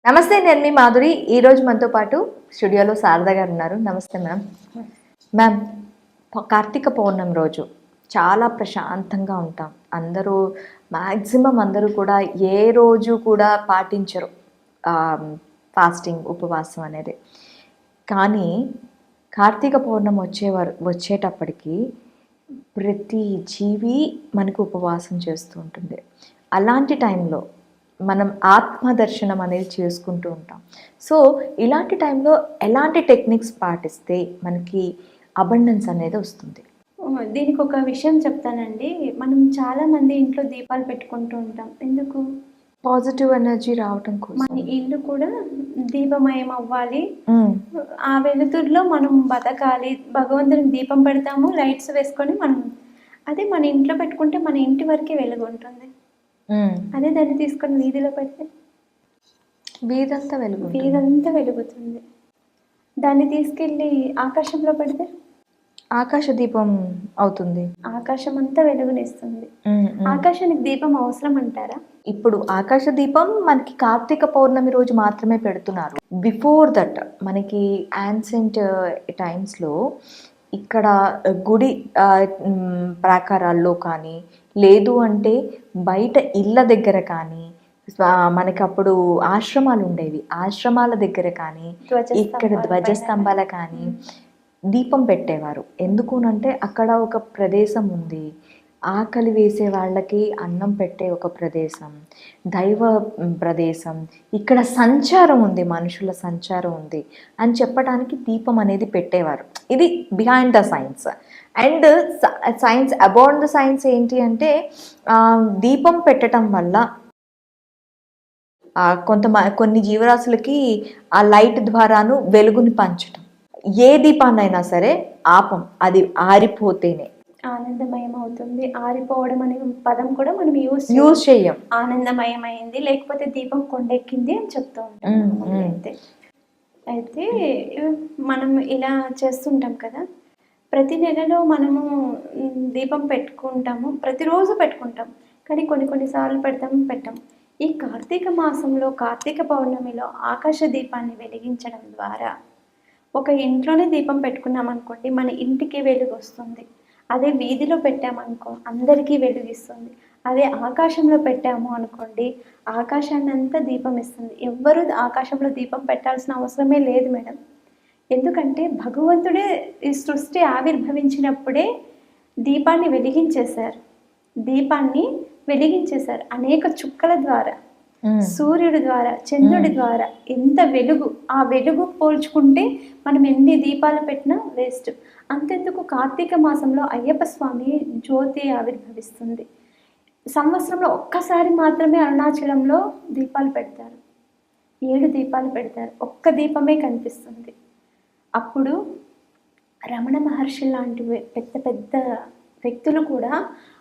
నమస్తే, నేను మీ మాధురి. ఈరోజు మనతో పాటు స్టూడియోలో శారద గారు ఉన్నారు. నమస్తే మ్యామ్. మ్యామ్, కార్తీక పౌర్ణమి రోజు చాలా ప్రశాంతంగా ఉంటాం. మ్యాక్సిమం అందరూ కూడా ఏ రోజు కూడా పాటించరు ఫాస్టింగ్, ఉపవాసం అనేది. కానీ కార్తీక పౌర్ణమి వచ్చేటప్పటికి ప్రతి జీవి మనకు ఉపవాసం చేస్తూ ఉంటుంది. అలాంటి టైంలో మనం ఆత్మదర్శనం అనేది చేసుకుంటూ ఉంటాం. సో ఇలాంటి టైంలో ఎలాంటి టెక్నిక్స్ పాటిస్తే మనకి అబండెన్స్ అనేది వస్తుంది? దీనికి ఒక విషయం చెప్తానండి. మనం చాలామంది ఇంట్లో దీపాలు పెట్టుకుంటూ ఉంటాం. ఎందుకు? పాజిటివ్ ఎనర్జీ రావటం కోసం. మన ఇల్లు కూడా దీపమయం అవ్వాలి, ఆ వెలుతురులో మనం బతకాలి. భగవంతునికి దీపం పెడతాము, లైట్స్ వేసుకొని అదే మన ఇంట్లో పెట్టుకుంటే మన ఇంటి వరకే వెలుగు ఉంటుంది. అదే దాన్ని తీసుకొని వీధిలో పెడితే వీధంతా వెలుగుతుంది. దాన్ని తీసుకెళ్ళి ఆకాశంలో పెడితే ఆకాశ దీపం అవుతుంది. ఆకాశం అంతా వెలుగునిస్తుంది. ఆకాశానికి దీపం అవసరం అంటారా? ఇప్పుడు ఆకాశ దీపం మనకి కార్తీక పౌర్ణమి రోజు మాత్రమే పెడుతున్నారు. బిఫోర్ దట్ మనకి యాన్సెంట్ టైమ్స్లో ఇక్కడ గుడి ప్రాకారాల్లో కానీ, లేదు అంటే బయట ఇళ్ళ దగ్గర కానీ, మనకి అప్పుడు ఆశ్రమాలు ఉండేవి, ఆశ్రమాల దగ్గర కానీ, ఇక్కడ ధ్వజస్తంభాల కానీ దీపం పెట్టేవారు. ఎందుకునంటే అక్కడ ఒక ప్రదేశం ఉంది, ఆకలి వేసే వాళ్ళకి అన్నం పెట్టే ఒక ప్రదేశం, దైవ ప్రదేశం, ఇక్కడ సంచారం ఉంది, మనుషుల సంచారం ఉంది అని చెప్పడానికి దీపం అనేది పెట్టేవారు. ఇది behind the science. And science, about the science ఏంటి అంటే దీపం పెట్టడం వల్ల కొన్ని జీవరాశులకి ఆ లైట్ ద్వారాను వెలుగుని పంచటం. ఏ దీపాన్నైనా సరే ఆపం, అది ఆరిపోతేనే ఆనందమయం అవుతుంది. ఆరిపోవడం అనే పదం కూడా మనం యూజ్ చేయం. ఆనందమయమైంది, లేకపోతే దీపం కొండెక్కింది అని చెప్తూ ఉంటాం. అయితే మనం ఇలా చేస్తుంటాం కదా, ప్రతి నెలలో మనము దీపం పెట్టుకుంటాము, ప్రతిరోజు పెట్టుకుంటాం. కానీ కొన్నిసార్లు పెట్టాం. ఈ కార్తీక మాసంలో, కార్తీక పౌర్ణమిలో ఆకాశ దీపాన్ని వెలిగించడం ద్వారా, ఒక ఇంట్లోనే దీపం పెట్టుకున్నాం అనుకోండి, మన ఇంటికి వెలుగు వస్తుంది. అదే వీధిలో పెట్టామనుకో అందరికీ వెలుగిస్తుంది. అదే ఆకాశంలో పెట్టాము అనుకోండి, ఆకాశాన్ని అంతా దీపం ఇస్తుంది. ఎవ్వరూ ఆకాశంలో దీపం పెట్టాల్సిన అవసరమే లేదు మేడం. ఎందుకంటే భగవంతుడే ఈ సృష్టి ఆవిర్భవించినప్పుడే దీపాన్ని వెలిగించేశారు. అనేక చుక్కల ద్వారా, సూర్యుడి ద్వారా, చంద్రుడి ద్వారా ఎంత వెలుగు. ఆ వెలుగు పోల్చుకుంటే మనం ఎన్ని దీపాలు పెట్టినా వేస్ట్. అంతెందుకు, కార్తీక మాసంలో అయ్యప్ప స్వామి జ్యోతి ఆవిర్భవిస్తుంది. సంవత్సరంలో ఒక్కసారి మాత్రమే అరుణాచలంలో దీపాలు పెడతారు, 7 దీపాలు పెడతారు, ఒక్క దీపమే కనిపిస్తుంది. అప్పుడు రమణ మహర్షి లాంటి పెద్ద పెద్ద వ్యక్తులు కూడా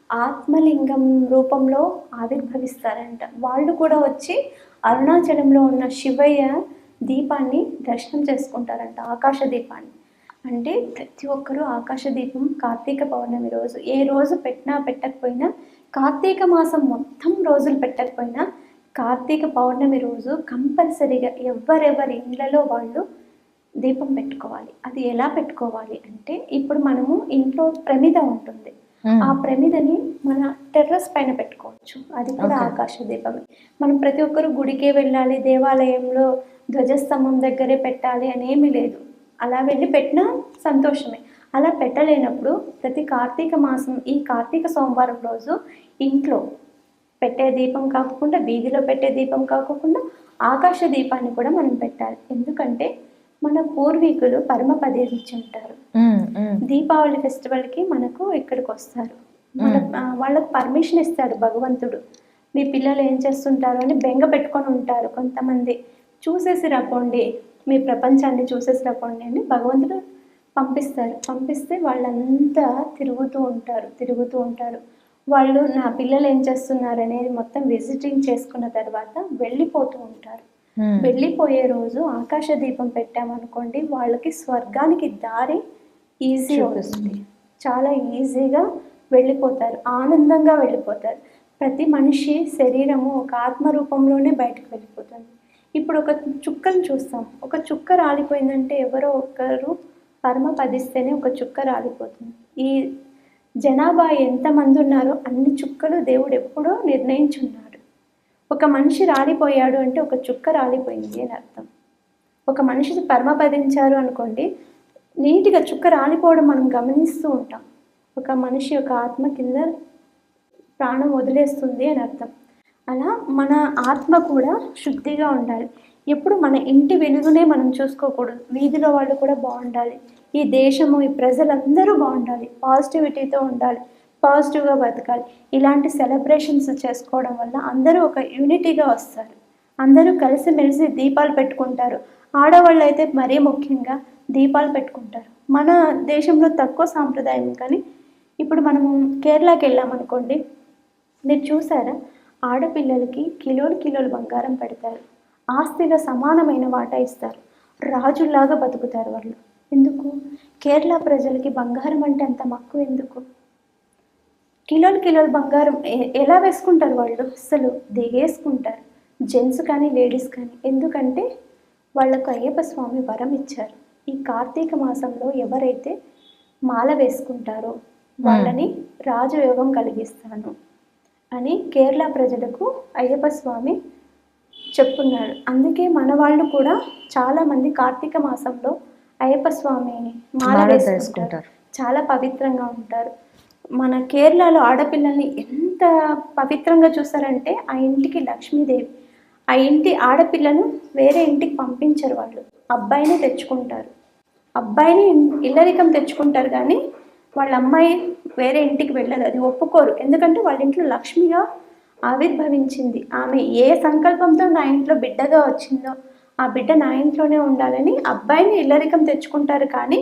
ఆత్మలింగం రూపంలో ఆవిర్భవిస్తారంట. వాళ్ళు కూడా వచ్చి అరుణాచలంలో ఉన్న శివయ్య దీపాన్ని దర్శనం చేసుకుంటారంట, ఆకాశ దీపాన్ని. అంటే ప్రతి ఒక్కరూ ఆకాశ దీపం కార్తీక పౌర్ణమి రోజు, ఏ రోజు పెట్టకపోయినా, కార్తీక మాసం మొత్తం రోజులు పెట్టకపోయినా, కార్తీక పౌర్ణమి రోజు కంపల్సరీగా ఎవరెవరి ఇళ్ళలో వాళ్ళు దీపం పెట్టుకోవాలి. అది ఎలా పెట్టుకోవాలి అంటే, ఇప్పుడు మనము ఇంట్లో ప్రమిద ఉంటుంది, ఆ ప్రమిదని మన టెర్రస్ పైన పెట్టుకోవచ్చు. అది కూడా ఆకాశ దీపమే. మనం ప్రతి ఒక్కరు గుడికే వెళ్ళాలి, దేవాలయంలో ధ్వజస్తంభం దగ్గరే పెట్టాలి అనేమి లేదు. అలా వెళ్ళి పెట్టినా సంతోషమే. అలా పెట్టలేనప్పుడు ప్రతి కార్తీక మాసం, ఈ కార్తీక సోమవారం రోజు ఇంట్లో పెట్టే దీపం కాకుండా, వీధిలో పెట్టే దీపం కాకుండా ఆకాశ దీపాన్ని కూడా మనం పెట్టాలి. ఎందుకంటే మన పూర్వీకులు పరమపదించి ఉంటారు. దీపావళి ఫెస్టివల్కి మనకు ఇక్కడికి వస్తారు. వాళ్ళకు పర్మిషన్ ఇస్తాడు భగవంతుడు. మీ పిల్లలు ఏం చేస్తుంటారు అని బెంగ పెట్టుకొని ఉంటారు కొంతమంది. చూసేసి రాపోండి, మీ ప్రపంచాన్ని చూసేసి రాపోండి అని భగవంతుడు పంపిస్తే వాళ్ళంతా తిరుగుతూ ఉంటారు. వాళ్ళు నా పిల్లలు ఏం చేస్తున్నారు అనేది మొత్తం విజిటింగ్ చేసుకున్న తర్వాత వెళ్ళిపోతూ ఉంటారు. వెళ్ళిపోయే రోజు ఆకాశ దీపం పెట్టామనుకోండి, వాళ్ళకి స్వర్గానికి దారి ఈజీ అవుతుంది. చాలా ఈజీగా వెళ్ళిపోతారు, ఆనందంగా వెళ్ళిపోతారు. ప్రతి మనిషి శరీరము ఒక ఆత్మ రూపంలోనే బయటకు వెళ్ళిపోతుంది. ఇప్పుడు ఒక చుక్కను చూస్తాం, ఒక చుక్క రాలిపోయిందంటే ఎవరో ఒకరు పరమపదిస్తేనే ఒక చుక్క రాలిపోతుంది. ఈ జనాభా ఎంతమంది ఉన్నారో అన్ని చుక్కలు దేవుడు ఎప్పుడో నిర్ణయించున్నాడు. ఒక మనిషి రాలిపోయాడు అంటే ఒక చుక్క రాలిపోయింది అని అర్థం. ఒక మనిషిని పరమపదించారు అనుకోండి, నీటిగా చుక్క రాలిపోవడం మనం గమనిస్తూ ఉంటాం. ఒక మనిషి యొక్క ఆత్మ కింద ప్రాణం వదిలేస్తుంది అని అర్థం. అలా మన ఆత్మ కూడా శుద్ధిగా ఉండాలి. ఎప్పుడు మన ఇంటి వెలుగునే మనం చూసుకోకూడదు, వీధిలో వాళ్ళు కూడా బాగుండాలి, ఈ దేశము ఈ ప్రజలందరూ బాగుండాలి, పాజిటివిటీతో ఉండాలి, పాజిటివ్గా బతకాలి. ఇలాంటి సెలబ్రేషన్స్ చేసుకోవడం వల్ల అందరూ ఒక యూనిటీగా వస్తారు, అందరూ కలిసిమెలిసి దీపాలు పెట్టుకుంటారు. ఆడవాళ్ళు అయితే మరీ ముఖ్యంగా దీపాలు పెట్టుకుంటారు. మన దేశంలో తక్కువ సాంప్రదాయం, కానీ ఇప్పుడు మనము కేరళకి వెళ్ళామనుకోండి, మీరు చూసారా, ఆడపిల్లలకి కిలోలు కిలోలు బంగారం పెడతారు, ఆస్తిలో సమానమైన వాటా ఇస్తారు, రాజుల్లాగా బతుకుతారు వాళ్ళు. ఎందుకు? కేరళ ప్రజలకి బంగారం అంటే అంత మక్కువ ఎందుకు? కిలోలు కిలోలు బంగారం ఎలా వేసుకుంటారు వాళ్ళు? అసలు దిగేసుకుంటారు, జెంట్స్ కానీ లేడీస్ కానీ. ఎందుకంటే వాళ్ళకు అయ్యప్ప స్వామి వరం ఇచ్చారు, ఈ కార్తీక మాసంలో ఎవరైతే మాల వేసుకుంటారో వాళ్ళని రాజయోగం కలిగిస్తాను అని కేరళ ప్రజలకు అయ్యప్ప స్వామి చెప్పున్నాడు. అందుకే మన వాళ్ళు కూడా చాలామంది కార్తీక మాసంలో అయ్యప్ప స్వామిని మాల వేసుకుంటారు, చాలా పవిత్రంగా ఉంటారు. మన కేరళలో ఆడపిల్లల్ని ఎంత పవిత్రంగా చూస్తారంటే ఆ ఇంటికి లక్ష్మీదేవి. ఆ ఇంటి ఆడపిల్లను వేరే ఇంటికి పంపించరు, వాళ్ళు అబ్బాయిని తెచ్చుకుంటారు, అబ్బాయిని ఇల్లరికం తెచ్చుకుంటారు, కానీ వాళ్ళ అమ్మాయి వేరే ఇంటికి వెళ్ళదు, అది ఒప్పుకోరు. ఎందుకంటే వాళ్ళ ఇంట్లో లక్ష్మిగా ఆవిర్భవించింది ఆమె. ఏ సంకల్పంతో నా ఇంట్లో బిడ్డగా వచ్చిందో ఆ బిడ్డ నా ఇంట్లోనే ఉండాలని అబ్బాయిని ఇల్లరికం తెచ్చుకుంటారు, కానీ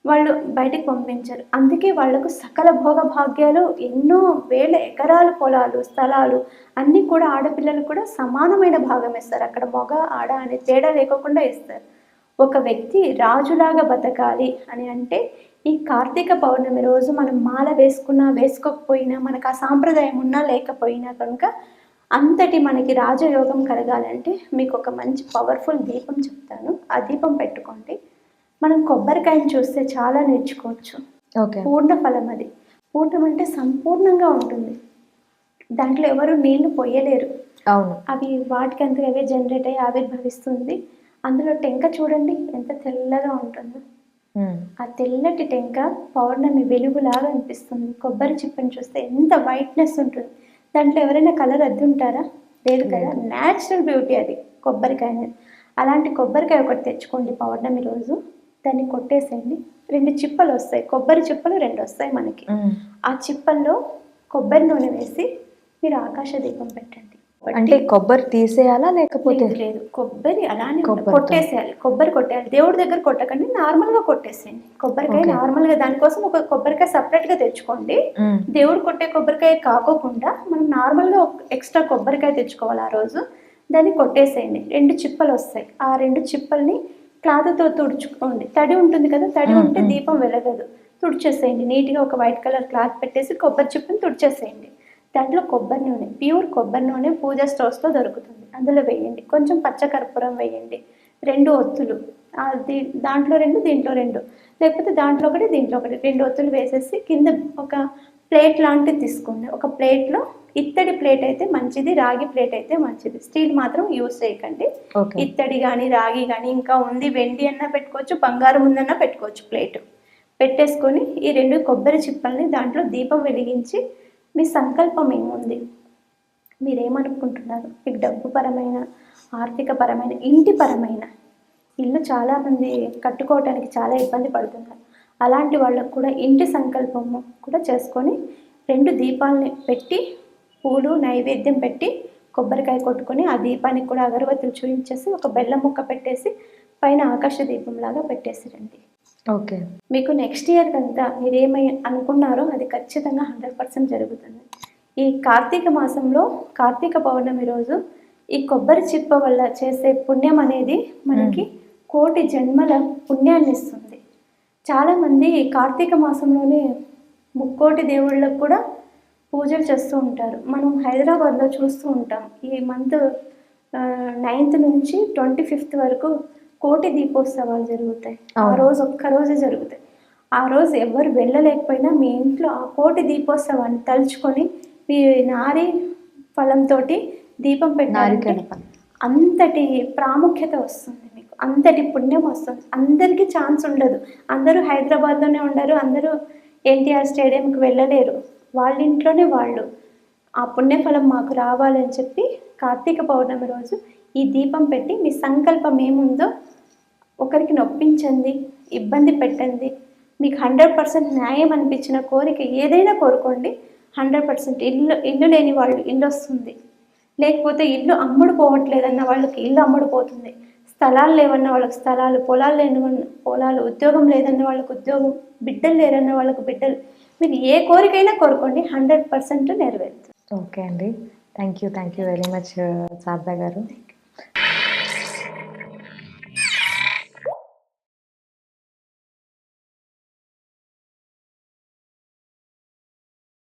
వాళ్ళు బయటికి పంపించరు. అందుకే వాళ్లకు సకల భోగ భాగ్యాలు, ఎన్నో వేల ఎకరాల పొలాలు, స్థలాలు అన్నీ కూడా ఆడపిల్లలు కూడా సమానమైన భాగం ఇస్తారు. అక్కడ మగ ఆడ అనే తేడా లేకుండా ఇస్తారు. ఒక వ్యక్తి రాజులాగా బతకాలి అని అంటే ఈ కార్తీక పౌర్ణమి రోజు మనం మాల వేసుకున్నా వేసుకోకపోయినా, మనకు ఆ సాంప్రదాయం ఉన్నా లేకపోయినా కనుక అంతటి మనకి రాజయోగం కలగాలంటే మీకు ఒక మంచి పవర్ఫుల్ దీపం చెప్తాను, ఆ దీపం పెట్టుకోండి. మనం కొబ్బరికాయని చూస్తే చాలా నేర్చుకోవచ్చు. పూర్ణ ఫలం, అది పూర్ణం అంటే సంపూర్ణంగా ఉంటుంది, దాంట్లో ఎవరు నీళ్లు పొయ్యలేరు. అవును, అవి వాటికి అంతగా అవే జనరేట్ అయ్యి ఆవిర్భవిస్తుంది. అందులో టెంక చూడండి ఎంత తెల్లగా ఉంటుందో, ఆ తెల్లటి టెంక పౌర్ణమి వెలుగులాగా అనిపిస్తుంది. కొబ్బరి చిప్పని చూస్తే ఎంత వైట్నెస్ ఉంటుంది, దాంట్లో ఎవరైనా కలర్ అద్ది ఉంటారా? లేదు కదా, న్యాచురల్ బ్యూటీ అది కొబ్బరికాయ. అలాంటి కొబ్బరికాయ ఒకటి తెచ్చుకోండి పౌర్ణమి రోజు, దాన్ని కొట్టేసేయండి, 2 చిప్పలు వస్తాయి, కొబ్బరి చిప్పలు 2 వస్తాయి మనకి. ఆ చిప్పల్లో కొబ్బరి నూనె వేసి మీరు ఆకాశ దీపం పెట్టండి. అంటే కొబ్బరి తీసేయాలా లేకపోతే? లేదు, కొబ్బరి అలానే కొట్టేసేయాలి, కొబ్బరి కొట్టేయాలి. దేవుడి దగ్గర కొట్టకండి, నార్మల్గా కొట్టేసేయండి కొబ్బరికాయ. నార్మల్గా దానికోసం ఒక కొబ్బరికాయ సపరేట్గా తెచ్చుకోండి. దేవుడు కొట్టే కొబ్బరికాయ కాకోకుండా మనం నార్మల్గా ఎక్స్ట్రా కొబ్బరికాయ తెచ్చుకోవాలి. ఆ రోజు దాన్ని కొట్టేసేయండి, 2 చిప్పలు వస్తాయి. ఆ 2 చిప్పల్ని క్లాత్తో తుడుచుకోండి. తడి ఉంటుంది కదా, తడి ఉంటే దీపం వెలగదు, తుడిచేసేయండి నీట్గా. ఒక వైట్ కలర్ క్లాత్ పెట్టేసి కొబ్బరి చిప్పని తుడిచేసేయండి. దాంట్లో కొబ్బరి నూనె, ప్యూర్ కొబ్బరి నూనె పూజా స్టోర్స్లో దొరుకుతుంది, అందులో వేయండి. కొంచెం పచ్చకర్పూరం వేయండి, 2 ఒత్తులు, అది దాంట్లో 2 దీంట్లో 2, లేకపోతే దాంట్లో ఒకటి దీంట్లో ఒకటి, 2 ఒత్తులు వేసేసి కింద ఒక ప్లేట్ లాంటిది తీసుకోండి. ఒక ప్లేట్లో, ఇత్తడి ప్లేట్ అయితే మంచిది, రాగి ప్లేట్ అయితే మంచిది, స్టీల్ మాత్రం యూజ్ చేయకండి. ఇత్తడి కానీ రాగి కానీ, ఇంకా ఉంది వెండి అన్నా పెట్టుకోవచ్చు, బంగారం ఉందన్నా పెట్టుకోవచ్చు. ప్లేట్ పెట్టేసుకొని ఈ 2 కొబ్బరి చిప్పల్ని దాంట్లో దీపం వెలిగించి మీ సంకల్పం ఏముంది, మీరేమనుకుంటున్నారు? మీకు డబ్బు పరమైన, ఆర్థిక పరమైన, ఇంటి పరమైన, ఇల్లు చాలామంది కట్టుకోవడానికి చాలా ఇబ్బంది పడుతున్నారు, అలాంటి వాళ్ళకు కూడా ఇంటి సంకల్పము కూడా చేసుకొని 2 దీపాలని పెట్టి, పూలు నైవేద్యం పెట్టి, కొబ్బరికాయ కొట్టుకొని ఆ దీపానికి కూడా అగరబత్తులు చూపించేసి ఒక బెల్లం ముక్క పెట్టేసి పైన ఆకాశ దీపంలాగా పెట్టేసిరండి. ఓకే, మీకు నెక్స్ట్ ఇయర్ కంతా మీరు ఏమై అనుకున్నారో అది ఖచ్చితంగా 100% జరుగుతుంది. ఈ కార్తీక మాసంలో కార్తీక పౌర్ణమి రోజు ఈ కొబ్బరి చిప్ప వల్ల చేసే పుణ్యం అనేది మనకి కోటి జన్మల పుణ్యాన్ని ఇస్తుంది. చాలామంది కార్తీక మాసంలోనే ముక్కోటి దేవుళ్ళకు కూడా పూజలు చేస్తూ ఉంటారు. మనం హైదరాబాద్లో చూస్తూ ఉంటాం, ఈ మంత్ 9th నుంచి 25th వరకు కోటి దీపోత్సవాలు జరుగుతాయి. ఆ అవును. రోజు ఒక్క రోజే జరుగుతాయి. ఆ రోజు ఎవరు వెళ్ళలేకపోయినా మీ ఇంట్లో ఆ కోటి దీపోత్సవాన్ని తలుచుకొని మీ నారి ఫలంతో దీపం పెట్టాలంటే నారికేళ పని. అంతటి ప్రాముఖ్యత వస్తుంది మీకు, అంతటి పుణ్యం వస్తుంది. అందరికీ ఛాన్స్ ఉండదు. అందరూ హైదరాబాద్లోనే ఉండరు, అందరూ ఎన్టీఆర్ స్టేడియంకి వెళ్ళలేరు. వాళ్ళ ఇంట్లోనే వాళ్ళు ఆ పుణ్యఫలం మాకు రావాలని చెప్పి కార్తీక పౌర్ణమి రోజు ఈ దీపం పెట్టి మీ సంకల్పం ఏముందో ఒకరికి నొప్పించండి, ఇబ్బంది పెట్టండి, మీకు 100% న్యాయం అనిపించిన కోరిక ఏదైనా కోరుకోండి. 100% ఇల్లు లేని వాళ్ళు ఇల్లు వస్తుంది, లేకపోతే ఇల్లు అమ్ముడు పోవట్లేదన్న వాళ్ళకి ఇల్లు అమ్ముడు పోతుంది, స్థలాలు లేవన్న వాళ్ళకి స్థలాలు, పొలాలు లేని పొలాలు, ఉద్యోగం లేదన్న వాళ్ళకి ఉద్యోగం, బిడ్డలు లేరన్న వాళ్ళకి బిడ్డలు, మీరు ఏ కోరికైనా కోరుకోండి 100% నెరవేరుతుంది. ఓకే అండి. Thank you very much Sharada గారు.